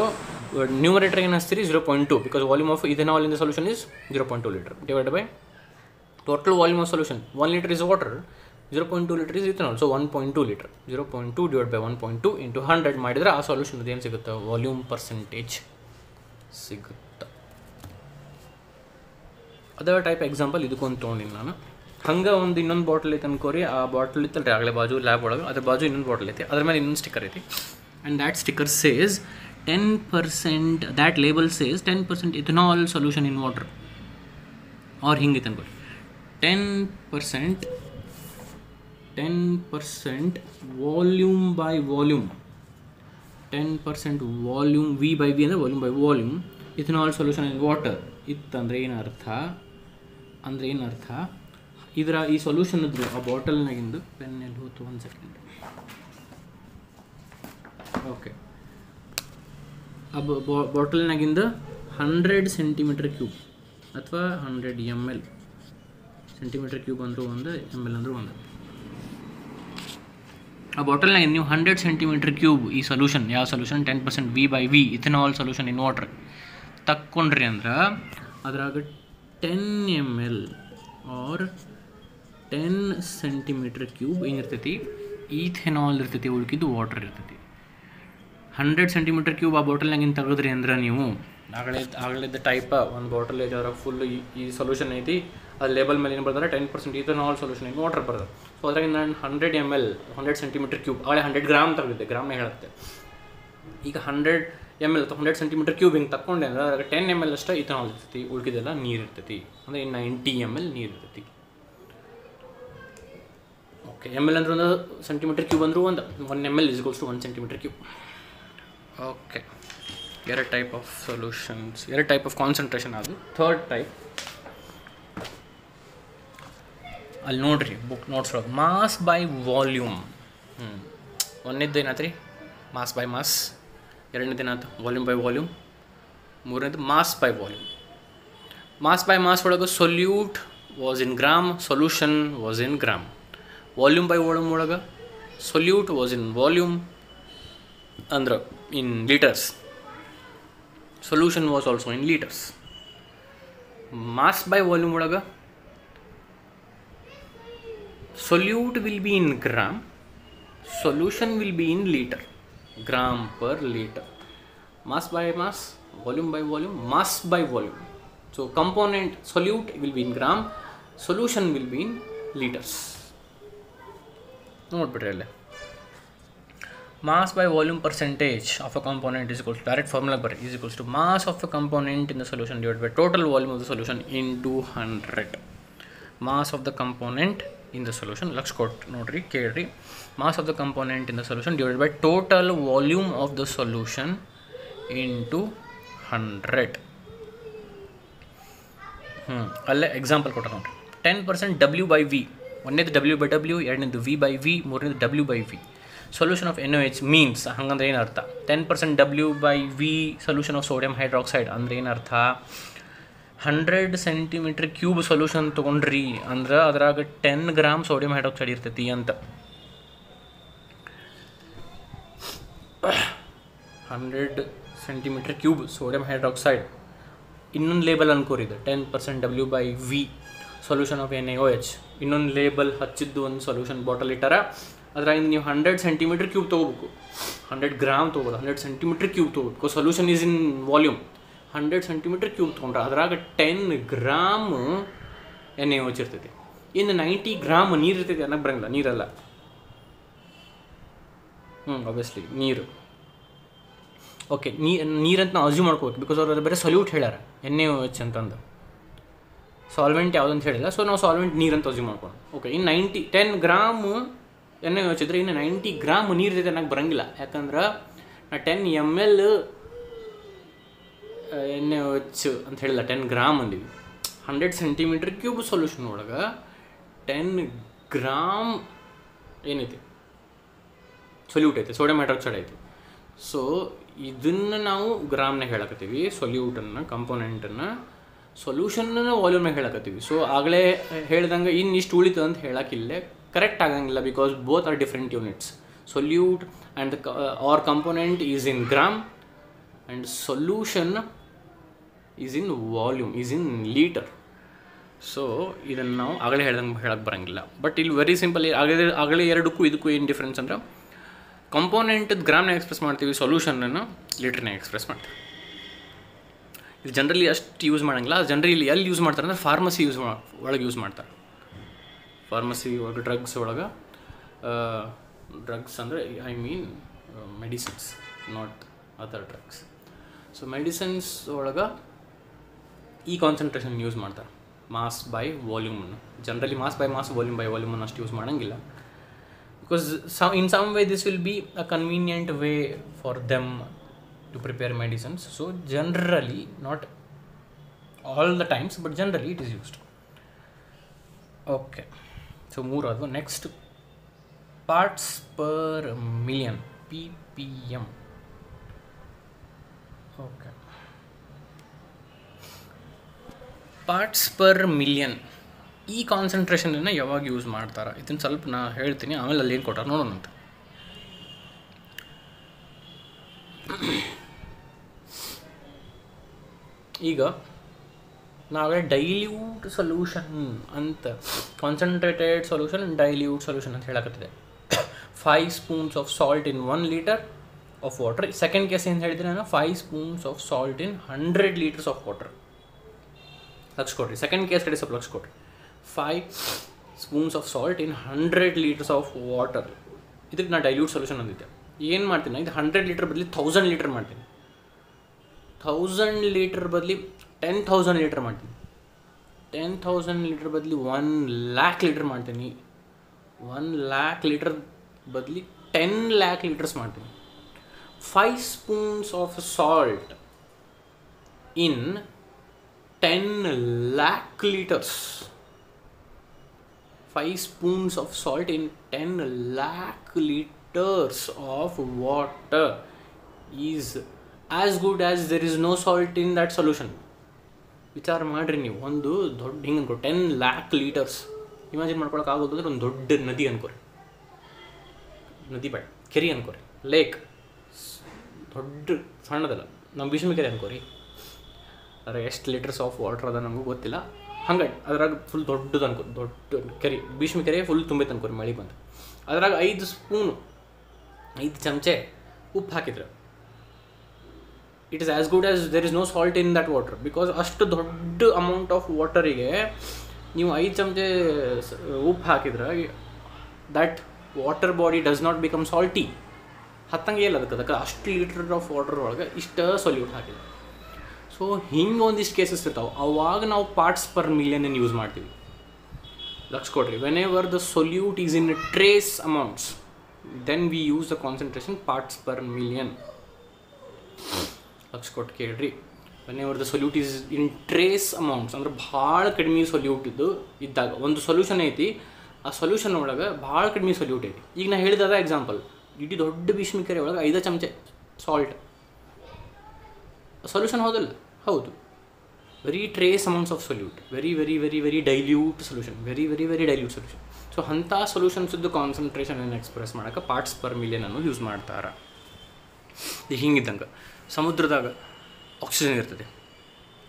ನ್ಯೂಮರೇಟರ್ ಏನು ಹಚ್ತೀರಿ 0.2 because volume of ethanol in the solution is 0.2 litre divide by total volume of solution. 1 litre is water, 0.2 litre is ethanol. So 1.2 litre, 0.2 divide by 1.2 into 100 ಮಾಡಿದರೆ ಆ solution ಏನು ಸಿಗುತ್ತೆ, volume percentage ಸಿಗುತ್ತೆ. ಅದೇ type example ಇದಕ್ಕೊಂದು ತೊಗೊಂಡಿನಿ ನಾನು. ಹಂಗೆ ಒಂದು ಇನ್ನೊಂದು ಬಾಟಲ್ ಐತೆ ಅನ್ಕೋರಿ. ಆ ಬಾಟಲ್ ಇತ್ತಲ್ರಿ ಆಗಲೇ ಬಾಜು ಲ್ಯಾಬ್ ಒಳಗೆ, ಅದ್ರ ಬಾಜು ಇನ್ನೊಂದು ಬಾಟಲ್ ಐತಿ, ಅದ್ರ ಮೇಲೆ ಇನ್ನೊಂದು ಸ್ಟಿಕ್ಕರ್ ಐತಿ. And that sticker says 10%, that label says 10% ethanol solution in water. ಅವ್ರು ಹಿಂಗೈತೆ ಅನ್ಕೋರಿ 10% volume by volume, 10% volume V by V ಅಂದರೆ volume by volume ethanol solution in water ಇತ್ತಂದರೆ ಏನರ್ಥ ಇದರ ಈ ಸೊಲ್ಯೂಷನ್ ಇದ್ರು ಆ ಬಾಟಲ್ನಾಗಿಂದು ಪೆನ್ನಲ್ಲಿ ಹೋತು. 1 ಸೆಕೆಂಡ್. ಓಕೆ, ಆ ಬಾಟಲ್ನಾಗಿಂದ 100 ಸೆಂಟಿಮೀಟರ್ ಕ್ಯೂಬ್ ಅಥವಾ 100 ml, ಸೆಂಟಿಮೀಟರ್ ಕ್ಯೂಬ್ ಅಂದರೂ ಒಂದು, ml ಅಂದರೂ ಒಂದು. ಆ ಬಾಟಲ್ನಾಗ ನೀವು 100 ಸೆಂಟಿಮೀಟರ್ ಕ್ಯೂಬ್ ಈ ಸೊಲ್ಯೂಷನ್, ಯಾವ solution 10% V by V ethanol solution in water ತಕ್ಕೊಂಡ್ರಿ ಅಂದ್ರೆ ಅದ್ರಾಗ 10 ml ಆರ್ 10 ಸೆಂಟಿಮೀಟರ್ ಕ್ಯೂಬ್ ಏನಿರ್ತೈತಿ ಈಥೆನಾಲ್ ಇರ್ತೈತಿ, ಉಳ್ಕಿದ್ದು ವಾಟರ್ ಇರ್ತೈತಿ. 100 ಸೆಂಟಿಮೀಟರ್ ಕ್ಯೂಬ್ ಆ ಬಾಟಲ್ನಾಗಿನ ತೆಗೆದ್ರಿ ಅಂದ್ರೆ ನೀವು ಆಗಲಿದ್ದ ಟೈಪ ಒಂದು ಬಾಟಲ್ ಐತೆ, ಅದ್ರಾಗ ಫುಲ್ ಈ ಸೊಲ್ಯೂಷನ್ ಐತಿ. ಅದು ಲೇಬಲ್ ಮೇಲೆ ಏನು ಬರ್ತಾರೆ 10% ಇಥೆನಾಲ್ ಸೊಲ್ಯೂಷನ್ ಇನ್ ವಾಟರ್ ಬರ್ತದೆ. ಸೊ ಅದ್ರಾಗ ನಾನು 100 ml 100 ಸೆಂಟಿಮೀಟರ್ ಕ್ಯೂಬ್ ಆಗಲೇ 100 ಗ್ರಾಮ್ ತೆಗೆದಿದ್ದೆ, ಗ್ರಾಮ್ನಾಗ ಹೇಳುತ್ತೆ. ಈಗ 100 ml ಅಥವಾ 100 ಸೆಂಟಿಮೀಟರ್ ಕ್ಯೂಬ್ ಹಿಂಗೆ ತಗೊಂಡೆ ಅಂದ್ರೆ ಅದ್ರಾಗ 10 ml ಅಷ್ಟೇ ಇಥೆನಾಲ್ ಇರ್ತೈತಿ, ಉಳ್ಕಿದೆಲ್ಲ ನೀರು ಇರ್ತೈತಿ. ಅಂದರೆ 90 ml ನೀರು ಇರ್ತೈತಿ. ಓಕೆ, ml ಅಂದ್ರೆ ಒಂದು ಸೆಂಟಿಮೀಟರ್ ಕ್ಯೂಬ್ ಅಂದರೂ 1 ml is equals to 1 centimetre cube. Okay, 2 type of solutions, 2 type of concentration. ಅದು ಥರ್ಡ್ ಟೈಪ್ ಅಲ್ಲಿ ನೋಡ್ರಿ ಬುಕ್ ನೋಟ್ಸ್ ಒಳಗೆ ಮಾಸ್ ಬೈ ವಾಲ್ಯೂಮ್. ಒಂದನೇದ್ದು ಏನಾಯ್ತು ರೀ ಮಾಸ್ ಬೈ ಮಾಸ್, ಎರಡನೇದು ಏನಾಯ್ತು ವಾಲ್ಯೂಮ್ ಬೈ ವಾಲ್ಯೂಮ್, ಮೂರನೇದು mass by volume. Mass by mass ಒಳಗೆ solute was in gram, solution was in gram. Volume by volume ಒಳಗೆ ಸೊಲ್ಯೂಟ್ ವಾಸ್ ಇನ್ ವಾಲ್ಯೂಮ್ ಅಂದ್ರೆ in litres, solution was also in litres. Mass by volume ಒಳಗೆ solute will be in gram, solution will be in liter, gram per liter. Mass by mass, volume by volume, mass by volume. So component solute will be in gram, solution will be in liters. ನೋಡ್ಬಿಟ್ರಿ ಅಲ್ಲೇ mass by volume percentage of a component is equal to direct formula bar is equals to mass of a component in the solution divided by total volume of the solution into 100. Mass of the component in the solution, lakh ಕೊಟ್ಟು ನೋಡ್ರಿ ಕೇಳ್ರಿ, mass of the component in the solution divided by total volume of the solution into 100. ಅಲ್ಲೇ example ಕೊಟ್ಟ ನೋಡ್ರಿ 10% W by V, ಒಂದೇದು W by W, ಎರಡನೇದು V by V, ಮೂರನೇದು W by V. Solution of NaOH means ಹಂಗಂದ್ರೆ ಏನರ್ಥ 10% W by V solution of sodium hydroxide ಅಂದರೆ ಏನರ್ಥ 100 centimetre cube solution ತೊಗೊಂಡ್ರಿ ಅಂದ್ರೆ ಅದ್ರಾಗ 10 ಗ್ರಾಮ್ ಸೋಡಿಯಂ ಹೈಡ್ರಾಕ್ಸೈಡ್ ಇರ್ತೈತಿ ಅಂತ. 100 ಸೆಂಟಿಮೀಟರ್ ಕ್ಯೂಬ್ ಸೋಡಿಯಂ ಹೈಡ್ರಾಕ್ಸೈಡ್. ಇನ್ನೊಂದು ಲೇಬಲ್ ಅನ್ಕೋರಿದೆ 10% W by V solution of NaOH. ಇನ್ನೊಂದು ಲೇಬಲ್ ಹಚ್ಚಿದ್ದು ಒಂದು ಸೊಲ್ಯೂಷನ್ ಬಾಟಲ್ ಇಟ್ಟಾರ, ಅದ್ರಾಗಿಂದ ನೀವು 100 ಸೆಂಟಿಮೀಟರ್ ಕ್ಯೂಬ್ ತೊಗೋಬೇಕು, 100 ಗ್ರಾಮ್ ತೊಗೋಬೋದು, 100 ಸೆಂಟಿಮೀಟರ್ ಕ್ಯೂಬ್ ತೊಗೋಬೇಕು. Solution is in volume, 100 centimetre cube ತೊಗೊಂಡ್ರೆ ಅದ್ರಾಗ 10 ಗ್ರಾಮ್ ಎಣ್ಣೆ ಇರ್ತೈತಿ. ಇನ್ನು 90 ಗ್ರಾಮ್ ನೀರು ಇರ್ತೈತಿ ಅನ್ನಕ್ಕೆ ಬರಂಗಿಲ್ಲ, ನೀರಲ್ಲ. ಆಬ್ವಿಯಸ್ಲಿ ನೀರು. ಓಕೆ, ನೀರಂತ ನಾವು ಅಸ್ಯೂಮ್ ಮಾಡ್ಕೋಬೇಕು, ಬಿಕಾಸ್ ಅವ್ರು ಬೇರೆ ಸೊಲ್ಯೂಟ್ ಹೇಳ್ಯಾರ NaOH ಅಂತಂದು, ಸಾಲ್ವೆಂಟ್ ಯಾವುದಂತ ಹೇಳಿಲ್ಲ. ಸೊ ನಾವು ಸಾಲ್ವೆಂಟ್ ನೀರಂತ ಅಸ್ಯೂಮ್ ಮಾಡ್ಕೊಂಡು ಓಕೆ. ಇನ್ನು 10 ಗ್ರಾಮ್ NaOH ಇದ್ರೆ ಇನ್ನು 90 ಗ್ರಾಮ್ ನೀರು ಇರ್ತೈತೆ ಅನ್ನಕ್ಕೆ ಬರಂಗಿಲ್ಲ. ಯಾಕಂದ್ರೆ ನಾ 10 ml NaOH ಅಂತ ಹೇಳಿಲ್ಲ, 10 ಗ್ರಾಮ್ ಅಂದಿವಿ. 100 ಸೆಂಟಿಮೀಟರ್ ಕ್ಯೂಬ್ ಸೊಲ್ಯೂಷನ್ ಒಳಗೆ 10 ಗ್ರಾಮ್ ಏನೈತಿ ಸೊಲ್ಯೂಟ್ ಐತೆ, ಸೋಡಿಯಂ ಹೈಡ್ರಾಕ್ಸೈಡ್ ಐತಿ. ಸೊ ಇದನ್ನು ನಾವು ಗ್ರಾಮ್ನಾಗ ಹೇಳಕತ್ತೀವಿ, ಸೊಲ್ಯೂಟನ್ನು, ಕಂಪೋನೆಂಟನ್ನು. ಸೊಲ್ಯೂಷನ್ನ ವಾಲ್ಯೂಮ್ನಾಗ ಹೇಳಕತ್ತೀವಿ. ಸೊ ಆಗಲೇ ಹೇಳ್ದಂಗೆ ಇನ್ನಿಷ್ಟು ಉಳಿತು ಅಂತ ಹೇಳಕ್ಕಿಲ್ಲ, ಕರೆಕ್ಟ್ ಆಗಂಗಿಲ್ಲ, because both are different units. Solute and or component is in gram and solution is in volume, is in litre. So ಇದನ್ನು ನಾವು ಆಗಲೇ ಹೇಳಕ್ಕೆ ಬರೋಂಗಿಲ್ಲ. ಬಟ್ ಇಲ್ಲಿ ವೆರಿ ಸಿಂಪಲ್, ಆಗಲೇ ಎರಡಕ್ಕೂ ಇದಕ್ಕೂ ಏನು ಡಿಫ್ರೆನ್ಸ್ ಅಂದ್ರೆ ಕಂಪೋನೆಂಟದ ಗ್ರಾಮ್ನಾಗ ಎಕ್ಸ್ಪ್ರೆಸ್ ಮಾಡ್ತೀವಿ, ಸೊಲ್ಯೂಷನನ್ನು ಲೀಟ್ರ್ನಾಗ ಎಕ್ಸ್ಪ್ರೆಸ್ ಮಾಡ್ತೀವಿ. ಇದು ಜನರಲಿ ಅಷ್ಟು ಯೂಸ್ ಮಾಡೋಂಗಿಲ್ಲ. ಜನರಲಿ ಇಲ್ಲಿ ಎಲ್ಲಿ ಯೂಸ್ ಮಾಡ್ತಾರೆ ಅಂದರೆ ಫಾರ್ಮಸಿ ಒಳಗೆ ಯೂಸ್ ಮಾಡ್ತಾರೆ. ಫಾರ್ಮಸಿ ಒಳಗೆ ಡ್ರಗ್ಸ್ ಒಳಗೆ, ಡ್ರಗ್ಸ್ ಅಂದರೆ I mean medicines, not other drugs. So medicines ಒಳಗೆ ಈ ಕಾನ್ಸಂಟ್ರೇಷನ್ ಯೂಸ್ ಮಾಡ್ತಾರೆ, ಮಾಸ್ ಬೈ ವಾಲ್ಯೂಮನ್ನು. Generally mass by mass, volume by ವಾಲ್ಯೂಮನ್ನು ಅಷ್ಟು ಯೂಸ್ ಮಾಡೋಂಗಿಲ್ಲ, because in some way this will be a convenient way for them to prepare medicines. So generally, not all the times, but generally it is used. Okay, so move on. Next, parts per million, ppm. Okay, parts per million ಈ ಕಾನ್ಸಂಟ್ರೇಷನನ್ನು ಯಾವಾಗ use ಮಾಡ್ತಾರೆ ಇದನ್ನು ಸ್ವಲ್ಪ ನಾ ಹೇಳ್ತೀನಿ, ಆಮೇಲೆ ಅಲ್ಲಿ ಏನು ಕೊಟ್ಟಾರೆ ನೋಡೋಣಂತ. ಈಗ ನಾವೇ ಡೈಲ್ಯೂಟ್ ಸೊಲ್ಯೂಷನ್ ಅಂತ, ಕಾನ್ಸಂಟ್ರೇಟೆಡ್ ಸೊಲ್ಯೂಷನ್, ಡೈಲ್ಯೂಟ್ ಸೊಲ್ಯೂಷನ್ ಅಂತ ಹೇಳಕತ್ತಿದೆ. 5 spoons of salt in 1 litre of water. Second case ಏನು ಹೇಳಿದ್ರೆ ನಾನು 5 spoons of salt in 100 litres of water. Lakh ಕೊಡ್ರಿ, ಸೆಕೆಂಡ್ ಕೇಸ್ ಕಡೆ ಸ್ವಲ್ಪ ಲಕ್ಷ ಕೊಡ್ರಿ. 5 spoons of salt in 100 litres of water. ಇದಕ್ಕೆ ನಾನು ಡೈಲ್ಯೂಟ್ ಸೊಲ್ಯೂಷನ್ ಅಂದಿದ್ದೆ. ಏನು ಮಾಡ್ತೀನಿ, ಇದು 100 ಲೀಟರ್ ಬದಲಿ 1000 ಲೀಟರ್ ಮಾಡ್ತೀನಿ. 1000 ಲೀಟರ್ ಬದಲಿ 10,000 ಲೀಟರ್ ಮಾಡ್ತೀನಿ. 10,000 ಲೀಟರ್ ಬದಲಿ 1,00,000 ಲೀಟರ್ ಮಾಡ್ತೀನಿ. 1,00,000 ಲೀಟರ್ ಬದಲಿ 10,00,000 ಲೀಟರ್ಸ್ ಮಾಡ್ತೀನಿ. 5 spoons of salt in 10,00,000 liters. 5 spoons of salt in 10,00,000 liters of water is as good as there is no salt in that solution. ವಿಚಾರ ಮಾಡಿರಿ ನೀವು, ಒಂದು ದೊಡ್ಡ ಹಿಂಗೆ ಅನ್ಕೋ 10,00,000 ಲೀಟರ್ಸ್ ಇಮ್ಯಾಜಿನ್ ಮಾಡ್ಕೊಳಕ್ಕೆ ಆಗೋದು ಅಂದರೆ ಒಂದು ದೊಡ್ಡ ನದಿ ಅನ್ಕೋರಿ, ನದಿ ಬೇಡ ಕೆರೆ ಅನ್ಕೋರಿ, ಲೇಕ್, ದೊಡ್ಡ ಸಣ್ಣದಲ್ಲ, ನಮ್ಮ ಭೀಷ್ಮ ಕೆರೆ ಅನ್ಕೋರಿ. ಅದ್ರಾಗ ಎಷ್ಟು ಲೀಟರ್ಸ್ ಆಫ್ ವಾಟರ್ ಅದ ನಮಗೂ ಗೊತ್ತಿಲ್ಲ. ಹಂಗೆ ಅದ್ರಾಗ ಫುಲ್ ದೊಡ್ಡದು ಅನ್ಕೋ, ದೊಡ್ಡ ಕೆರೆ, ಭೀಷ್ಮ ಕೆರೆ ಫುಲ್ ತುಂಬೈತೆ ಅನ್ಕೋರಿ ಮಳೆ ಬಂದು. ಅದ್ರಾಗ 5 ಸ್ಪೂನು 5 ಚಮಚೆ ಉಪ್ಪು ಹಾಕಿದ್ರೆ it is as good as there is no salt in that water. Because ಅಷ್ಟು ದೊಡ್ಡ ಅಮೌಂಟ್ ಆಫ್ ವಾಟರಿಗೆ ನೀವು 5 ಚಮಚೆ ಉಪ್ಪು ಹಾಕಿದ್ರೆ that water body does not become salty. ಹತ್ತಂಗೆ ಇಲ್ಲ ಅದಕ್ಕೆ ಅಷ್ಟು ಲೀಟರ್ ಆಫ್ ವಾಟರ್ ಒಳಗೆ ಇಷ್ಟ ಸೊಲ್ಯೂಟ್ ಹಾಕಿದೆ. ಸೊ ಹಿಂಗೆ ಒಂದಿಷ್ಟು ಕೇಸಸ್ ಇರ್ತಾವೆ, ಅವಾಗ ನಾವು ಪಾರ್ಟ್ಸ್ ಪರ್ ಮಿಲಿಯನ್ ಯೂಸ್ ಮಾಡ್ತೀವಿ. ಲಕ್ಷ ಕೊಡ್ರಿ, whenever the solute is in trace amounts then we use the concentration parts per million. ಲಕ್ಷ ಕೊಟ್ಟು ಕೇಳ್ರಿ, whenever the solute is in trace amounts ಅಂದ್ರೆ ಭಾಳ ಕಡಿಮೆ ಸೊಲ್ಯೂಟ್ ಇದ್ದಾಗ, ಒಂದು ಸೊಲ್ಯೂಷನ್ ಐತಿ, ಆ ಸೊಲ್ಯೂಷನ್ ಒಳಗೆ ಭಾಳ ಕಡಿಮೆ ಸೊಲ್ಯೂಟ್ ಐತಿ. ಈಗ ನಾ ಹೇಳಿದ ಎಕ್ಸಾಂಪಲ್, ಇಡೀ ದೊಡ್ಡ ಭೀಷ್ಮಿಕೆರೆ ಒಳಗೆ 5 ಚಮಚೆ ಸಾಲ್ಟ್, ಸೊಲ್ಯೂಷನ್ ಹೌದಲ್ಲ? ಹೌದು. Very trace amounts of solute, very very very very dilute solution, very very very dilute solution. So ಅಂಥ ಸೊಲ್ಯೂಷನ್ಸ್ದು ಕಾನ್ಸಂಟ್ರೇಷನನ್ನು ಎಕ್ಸ್ಪ್ರೆಸ್ ಮಾಡೋಕ್ಕೆ ಪಾರ್ಟ್ಸ್ ಪರ್ ಮಿಲಿಯನ್ ಅನ್ನು ಯೂಸ್ ಮಾಡ್ತಾರೆ. ಈಗ ಹಿಂಗಿದ್ದಂಗೆ ಸಮುದ್ರದಾಗ ಆಕ್ಸಿಜನ್ ಇರ್ತದೆ,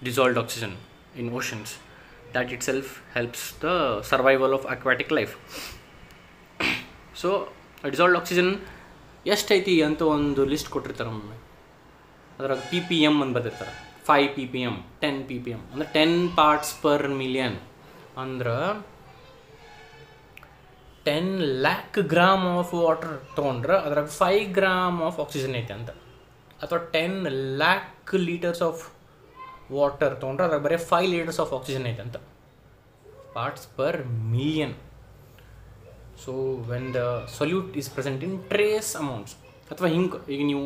dissolved oxygen in oceans, that it self helps the survival of aquatic life. So dissolved oxygen ಎಷ್ಟೈತಿ ಅಂತ ಒಂದು ಲಿಸ್ಟ್ ಕೊಟ್ಟಿರ್ತಾರೆ ಒಮ್ಮೆ, ಅದ್ರಾಗ ppm ಅಂತ ಬರ್ತಿರ್ತಾರೆ. 5 ppm 10 ppm ಅಂದರೆ 10 parts per million ಅಂದ್ರೆ 10 lakh ಗ್ರಾಮ್ ಆಫ್ ವಾಟರ್ ತೊಗೊಂಡ್ರೆ ಅದ್ರಾಗ 5 ಗ್ರಾಮ್ ಆಫ್ ಆಕ್ಸಿಜನ್ ಐತೆ ಅಂತ, ಅಥವಾ 10 lakh ಲೀಟರ್ಸ್ ಆಫ್ ವಾಟರ್ ತೊಗೊಂಡ್ರೆ ಅದ್ರಾಗ ಬರೀ 5 ಲೀಟರ್ಸ್ ಆಫ್ ಆಕ್ಸಿಜನ್ ಐತೆ ಅಂತ, parts per million. So when the solute is present in trace amounts, ಅಥವಾ ಹಿಂಗೆ ಈಗ ನೀವು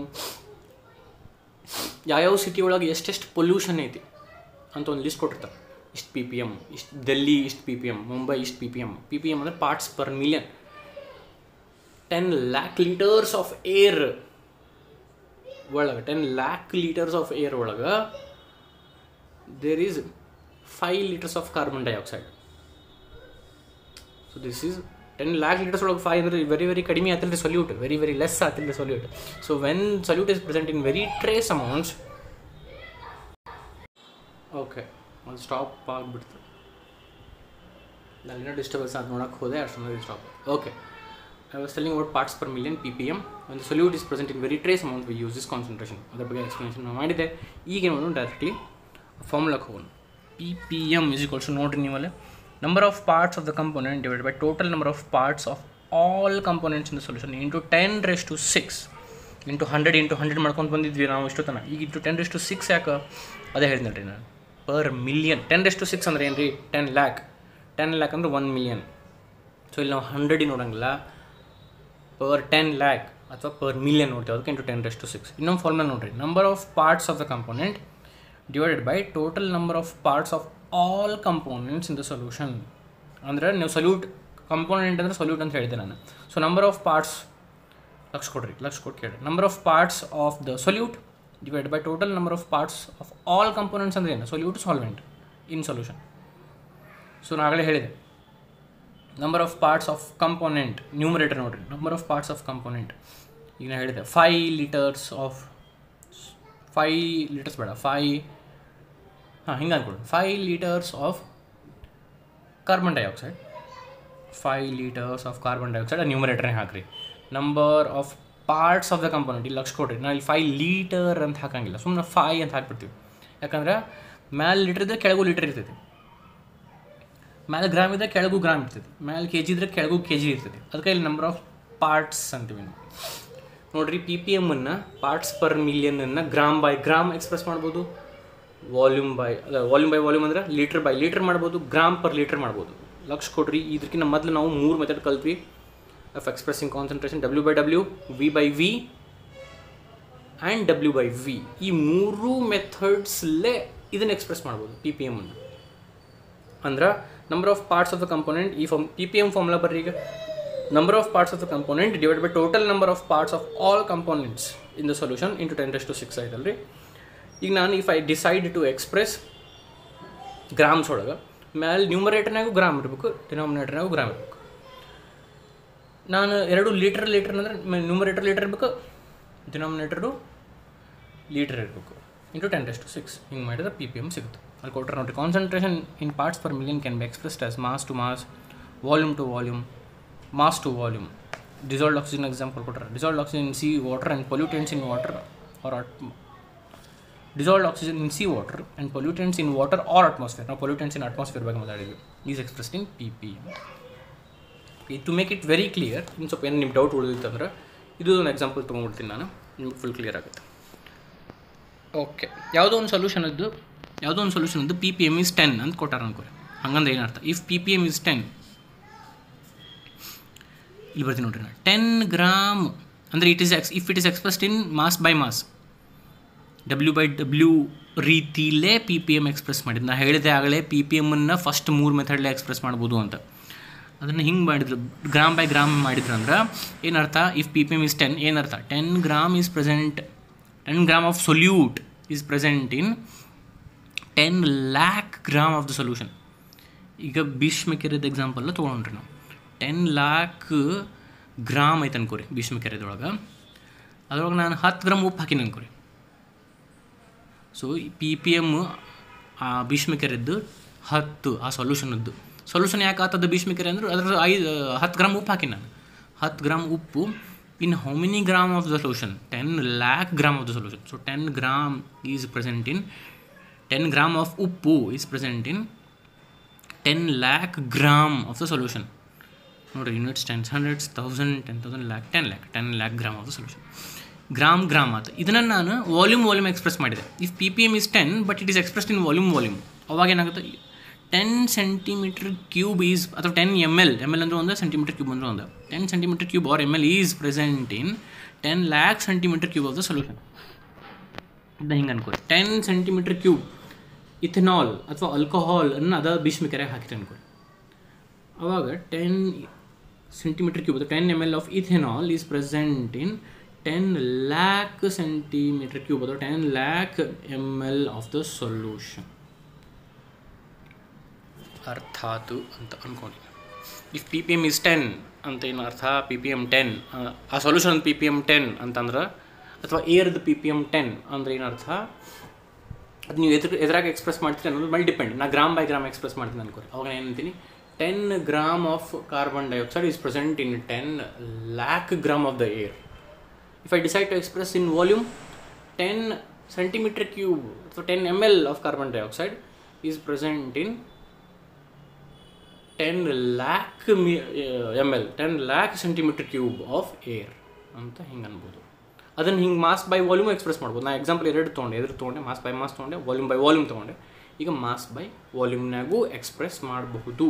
ಯಾವ್ಯಾವ ಸಿಟಿ ಒಳಗೆ ಎಷ್ಟೆಷ್ಟು ಪೊಲ್ಯೂಷನ್ ಐತಿ ಅಂತ ಒಂದು ಲಿಸ್ಟ್ ಕೊಟ್ಟಿರ್ತಾರೆ. ಇಷ್ಟು ಪಿ ಪಿ ಎಮ್, ಇಷ್ಟು ಡೆಲ್ಲಿ ಇಷ್ಟು ಪಿ ಪಿ ಎಮ್, ಮುಂಬೈ ಇಷ್ಟು P P M. P P M ಅಂದರೆ parts per million. 10 lakh litres of air ಒಳಗೆ 10 lakh ಲೀಟರ್ಸ್ ಆಫ್ ಏರ್ ಒಳಗೆ there is 5 litres of carbon dioxide. So this is 10 lakh litres ಒಳಗೆ 5 ಅಂದರೆ very very ಕಡಿಮೆ ಆತಿಲ್ಲ ರೀ solute, very less ಆತಿಲ್ಲ solute. So when solute is present in very trace amounts, okay ಒಂದು stop ಆಗಿಬಿಡ್ತು, ನಾನೇನೋ ಡಿಸ್ಟರ್ಬೆನ್ಸ್ ಅದು ನೋಡೋಕೆ ಹೋದೆ ಅಷ್ಟೊಂದು stop. Okay, I was telling about parts per million P P M. ಒಂದು solute is present in very trace amount we use this concentration. ಅದ್ರ ಬಗ್ಗೆ ಎಕ್ಸ್ಪ್ಲನೇಷನ್ ನಾವು ಮಾಡಿದೆ. ಈಗೇನು ಮಾಡೋಣ, ಡೈರೆಕ್ಟ್ಲಿ ಫಾರ್ಮುಲಾಕ್ಕೆ ಹೋಗೋಣ. P P M is equals to, ನೋಡಿರಿ ನೀವಲ್ಲೇ, number of parts of the component divided by total number of parts of all components in the solution into 10 raised to 6 into 100 into 100 ಮಾಡ್ಕೊಂಡು ಬಂದಿದ್ವಿ ನಾವು ಇಷ್ಟು ತನಕ. ಈಗ into 10 raised to 6 ಯಾಕೆ ಅದೇ ಹೇಳಿದ್ನಲ್ರಿ ನಾನು, ಪರ್ ಮಿಲಿಯನ್. 10 raised to 6 ಅಂದರೆ ಏನು ರೀ, 10 lakh. 10 lakh ಅಂದರೆ 1 million. ಸೊ ಇಲ್ಲಿ ನಾವು 100 ನೋಡೋಂಗಿಲ್ಲ, ಪರ್ 10 lakh ಅಥವಾ ಪರ್ ಮಿಲಿಯನ್ ನೋಡ್ತೀವಿ, ಅದಕ್ಕೆ into 10 raised to 6. ಇನ್ನೊಂದು ಫಾರ್ಮುಲಾ ನೋಡಿರಿ, number of parts of the component divided by total number of parts of all components in the solution. ಅಂದರೆ ನೀವು ಸೊಲ್ಯೂಟ್ ಕಂಪೋನೆಂಟ್ ಅಂದರೆ ಸೊಲ್ಯೂಟ್ ಅಂತ ಹೇಳಿದೆ ನಾನು. So number of parts, lakh ಕೊಟ್ಟು ಕೇಳಿ, number of parts of the solute divide by total number of parts of all components ಅಂದರೆ ಏನು, ಸೊಲ್ಯೂಟ್ ಸಾಲ್ವೆಂಟ್ ಇನ್ ಸೊಲ್ಯೂಷನ್. ಸೊ ನಾನು ಆಗಲೇ ಹೇಳಿದೆ, number of parts of component numerator ನೋಡಿರಿ, number of parts of component ಈಗ ನಾನು ಹೇಳಿದೆ 5 ಲೀಟರ್ಸ್ ಆಫ್ 5 ಲೀಟರ್ಸ್ ಬೇಡ 5 ಹಿಂಗೆ ಅಂದ್ಕೊಳ್ಳಿ, 5 litres of carbon dioxide, 5 litres of carbon dioxide ನ್ಯೂಮರೇಟರ್ನೇ ಹಾಕ್ರಿ. Number of parts of the component ಇಲ್ಲಿ ಲಕ್ಷ ಕೊಡ್ರಿ, ನಾನು ಇಲ್ಲಿ 5 ಲೀಟರ್ ಅಂತ ಹಾಕಂಗಿಲ್ಲ, ಸುಮ್ಮನೆ 5 ಅಂತ ಹಾಕ್ಬಿಡ್ತೀವಿ. ಯಾಕಂದ್ರೆ ಮ್ಯಾಲೆ ಲೀಟರ್ ಇದ್ದರೆ ಕೆಳಗೂ ಲೀಟರ್ ಇರ್ತೈತಿ, ಮ್ಯಾಲೆ ಗ್ರಾಮ್ ಇದ್ದರೆ ಕೆಳಗೂ ಗ್ರಾಮ್ ಇರ್ತೈತಿ, ಮ್ಯಾಲೆ ಕೆ ಜಿ ಇದ್ದರೆ ಕೆಳಗೂ ಕೆ ಜಿ ಇರ್ತೈತಿ. ಅದಕ್ಕೆ ಇಲ್ಲಿ ನಂಬರ್ ಆಫ್ ಪಾರ್ಟ್ಸ್ ಅಂತೀವಿ ನಾವು. ನೋಡಿರಿ, ಪಿ ಪಿ ಎಮ್ಮನ್ನು ಪಾರ್ಟ್ಸ್ ಪರ್ ಮಿಲಿಯನನ್ನು ಗ್ರಾಮ್ ಬೈ ಗ್ರಾಮ್ ಎಕ್ಸ್ಪ್ರೆಸ್ ಮಾಡ್ಬೋದು, ವಾಲ್ಯೂಮ್ ಬೈ ವಾಲ್ಯೂಮ್ ಅಂದರೆ ಲೀಟರ್ ಬೈ ಲೀಟರ್ ಮಾಡ್ಬೋದು, ಗ್ರಾಮ್ ಪರ್ ಲೀಟರ್ ಮಾಡ್ಬೋದು. ಲಕ್ಷ ಕೊಡ್ರಿ, ಇದಕ್ಕಿಂತ ಮೊದಲು ನಾವು 3 ಮೆಥಡ್ ಕಲ್ತ್ವಿ of expressing concentration, W/W, V/V and W/V. ಈ 3 ಮೆಥಡ್ಸ್ಲೇ ಇದನ್ನು ಎಕ್ಸ್ಪ್ರೆಸ್ ಮಾಡ್ಬೋದು ಪಿ ಪಿ ಎಮ್ಮನ್ನು. ಅಂದ್ರೆ number of parts of the component, ಈ ಪಿ ಪಿ ಎಮ್ ಫಾರ್ಮುಲಾ ಬರ್ರಿ. ಈಗ number of parts of the component divide by total number of parts of all components in the solution into 10 raised to 6 ಆಯ್ತಲ್ರಿ. ಈಗ ನಾನು if I decide to express grams ಒಳಗೆ, ಮ್ಯಾಲೆ ನ್ಯೂಮರೇಟರ್ನಾಗೂ gram ಇರಬೇಕು, ಡಿನಾಮಿನೇಟರ್ನಾಗೂ gram ಇರಬೇಕು. ನಾನು 2 ಲೀಟರ್ ಅಂದರೆ ನ್ಯೂಮರೇಟರ್ ಲೀಟರ್ ಇರಬೇಕು, ಡಿನಾಮಿನೇಟರು ಲೀಟರ್ ಇರಬೇಕು, ಇಂಟು 10 raised to 6. ಹಿಂಗೆ ಮಾಡಿದ್ರೆ ಪಿ ಪಿ ಎಮ್ ಸಿಗುತ್ತೆ. ಅಲ್ಲಿ ಕೊಟ್ಟರೆ ನೋಡಿ, concentration in parts per million can be expressed as mass to mass, volume to volume, mass to volume. Dissolved oxygen example ಕೊಟ್ಟರೆ, dissolved oxygen in sea water and pollutants in water are dissolved oxygen in sea water and pollutants in water or atmosphere. Now pollutants in atmosphere ಬಗ್ಗೆ ಮಾತಾಡಿದ್ವಿ, is expressed in ppm. Okay, to make it very clear, ಇನ್ನು ಸ್ವಲ್ಪ ಏನು ನಿಮ್ಮ doubt ಉಳಿದಿತ್ತಂದ್ರೆ ಇದು ಒಂದು example ತೊಗೊಂಡ್ಬಿಡ್ತೀನಿ ನಾನು, ನಿಮ್ಗೆ ಫುಲ್ ಕ್ಲಿಯರ್ ಆಗುತ್ತೆ. ಓಕೆ, ಯಾವುದೋ ಒಂದು solution P P M is 10 ಅಂತ ಕೊಟ್ಟಾರ ಅನ್ಕೋರಿ. ಹಂಗಂದ್ರೆ ಏನರ್ಥ, if P P M is 10, ಇಲ್ಲಿ ಬರ್ತೀನಿ ನೋಡ್ರಿ ನಾನು, 10 ಗ್ರಾಮ್ ಅಂದರೆ if it is expressed in mass by mass, W/W ರೀತಿಲೇ ಪಿ ಪಿ ಎಮ್ ಎಕ್ಸ್ಪ್ರೆಸ್ ಮಾಡಿದ್ದು. ನಾನು ಹೇಳಿದೆ ಆಗಲೇ ಪಿ ಪಿ ಎಮ್ಮನ್ನು ಫಸ್ಟ್ 3 ಮೆಥಡ್ಲೇ ಎಕ್ಸ್ಪ್ರೆಸ್ ಮಾಡ್ಬೋದು ಅಂತ. ಅದನ್ನು ಹಿಂಗೆ ಮಾಡಿದ್ರು, ಗ್ರಾಮ್ ಬೈ ಗ್ರಾಮ್ ಮಾಡಿದ್ರು ಅಂದ್ರೆ ಏನರ್ಥ, if P P M is 10 ಏನರ್ಥ, 10 gram is present, 10 gram of solute is present in 10 lakh gram of the solution. ಈಗ ಭೀಷ್ಮಕೆರೆದ ಎಕ್ಸಾಂಪಲ್ ತೊಗೊಂಡ್ರಿ ನಾವು, 10 lakh ಗ್ರಾಮ್ ಐತೆ ಅನ್ಕೋರಿ ಭೀಷ್ಮಕೆರೆದೊಳಗೆ, ಅದ್ರೊಳಗೆ ನಾನು 10 ಗ್ರಾಮ್ ಉಪ್ಪು ಹಾಕಿನಿ ಅನ್ಕೋರಿ. ಸೊ ಪಿ ಪಿ ಎಮ್ ಆ ಭೀಷ್ಮಕೆರೆದ್ದು 10, ಆ ಸೊಲ್ಯೂಷನ್ ಯಾಕೆ ಆಗ್ತದೆ ಭೀಷ್ಮಕೆರೆ ಅಂದ್ರೆ ಅದ್ರ 10 ಗ್ರಾಮ್ ಉಪ್ಪು ಹಾಕಿ ನಾನು, 10 ಗ್ರಾಮ್ ಉಪ್ಪು in how many gram of the solution, 10 lakh gram of the solution. So 10 gram is present in 10 gram of uppu is present in 10 lakh gram of the solution. ನೋಡಿರಿ units, tense, hundreds, 1000, 10,000, lac, 10 lakh gram of the solution. Gram ಆಯ್ತು. ಇದನ್ನು ನಾನು volume express ಮಾಡಿದೆ. If P P M is 10 but it is expressed in volume, ಅವಾಗ ಏನಾಗುತ್ತೆ 10 centimetre cube is, ಅಥವಾ 10 ml ಅಂದರೆ ಒಂದು, ಸೆಂಟಿಮೀಟರ್ ಕ್ಯೂಬ್ ಅಂದರೆ ಒಂದು, 10 centimetre cube or ml is present in 10 lakh centimetre cube of the solution. ಇದನ್ನ ಹಿಂಗೆ ಅನ್ಕೊಳ್ಳಿ, 10 ಸೆಂಟಿಮೀಟರ್ ಕ್ಯೂಬ್ ಇಥನಾಲ್ ಅಥವಾ ಆಲ್ಕೋಹಾಲ್ ಅನ್ನು ಅದ ಭೀಷ್ಮಿಕೆರೆಗೆ ಹಾಕಿರಿ ಅನ್ಕೊಳ್ಳಿ. ಅವಾಗ 10 centimeter cube, the 10 ml of ethanol is present in 10 lakh centimeter cube, or 10 lakh ml of the solution. ಅರ್ಥಾತು ಅಂತ ಅನ್ಕೊಂಡು, if P P M is 10 ಅಂತ ಏನು ಅರ್ಥ, ಪಿ ಪಿ ಎಮ್ 10 ಆ ಸೊಲ್ಯೂಷನ್ ಪಿ ಪಿ ಎಮ್ 10 ಅಂತಂದ್ರೆ, ಅಥವಾ ಏರ್ದು ಪಿ ಪಿ ಎಮ್ 10 ಅಂದರೆ ಏನರ್ಥ, ಅದು ನೀವು ಎದುರಾಗ ಎಕ್ಸ್ಪ್ರೆಸ್ ಮಾಡ್ತೀರಿ ಅನ್ನೋದು ಮೇಲೆ ಡಿಪೆಂಡ್. ನಾನು ಗ್ರಾಮ್ ಬೈ ಗ್ರಾಮ್ ಎಕ್ಸ್ಪ್ರೆಸ್ ಮಾಡ್ತೀನಿ ಅನ್ಕೋರಿ. ಅವಾಗ ನಾನು ಏನಂತೀನಿ, 10 gram of carbon dioxide is present in 10 lakh gram of the air. If I decide to express in volume, 10 centimeter cube, so 10 ml of carbon dioxide is present in 10 lakh ml, 10 lakh centimeter cube of air ಅಂತ ಹಿಂಗೆ ಅನ್ಬೋದು. ಅದನ್ನು ಹಿಂಗೆ mass by volume express ಮಾಡ್ಬೋದು. ನಾನು example ಎರಡು ತೊಗೊಂಡೆ, mass by mass ತೊಗೊಂಡೆ, ವಾಲ್ಯೂಮ್ ಬೈ ವಾಲ್ಯೂಮ್ ತೊಗೊಂಡೆ. ಈಗ ಮಾಸ್ ಬೈ ವಾಲ್ಯೂಮ್ನಾಗೂ ಎಕ್ಸ್ಪ್ರೆಸ್ ಮಾಡಬಹುದು.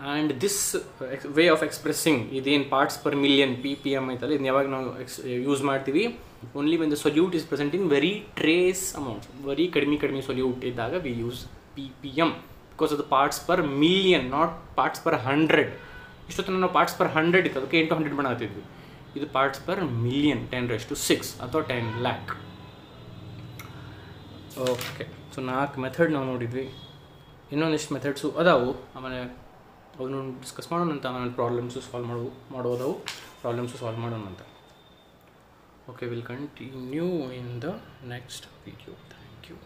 And this way of expressing, ಇದೇನು parts per million P P M ಐತಲ್ಲ, ಇದನ್ನ ಯಾವಾಗ ನಾವು ಯೂಸ್ ಮಾಡ್ತೀವಿ, only when the solute is present in very trace amount, very ಕಡಿಮೆ ಸೊಲ್ಯೂಟ್ ಇದ್ದಾಗ we use P P M, because ಅದು parts per million, not parts per 100. ಇಷ್ಟೊತ್ತು ನಾವು ಪಾರ್ಟ್ಸ್ ಪರ್ 100 ಇತ್ತು, ಅದಕ್ಕೆ 8 to 100 ಮಾಡಾತಿದ್ವಿ. ಇದು ಪಾರ್ಟ್ಸ್ ಪರ್ ಮಿಲಿಯನ್, 10⁶ ಅಥವಾ 10 lakh. ಓಕೆ, ಸೊ 4 ಮೆಥಡ್ ನಾವು ನೋಡಿದ್ವಿ. ಇನ್ನೊಂದಿಷ್ಟು ಮೆಥಡ್ಸು ಅದಾವು, ಆಮೇಲೆ ಅವನು ಡಿಸ್ಕಸ್ ಮಾಡೋಣ ಅಂತ. ಆಮೇಲೆ ಪ್ರಾಬ್ಲಮ್ಸು ಸಾಲ್ವ್ ಮಾಡೋದವು, ಪ್ರಾಬ್ಲಮ್ಸು ಸಾಲ್ವ್ ಮಾಡೋಣ ಅಂತ. Okay, will continue in the next video. Thank you.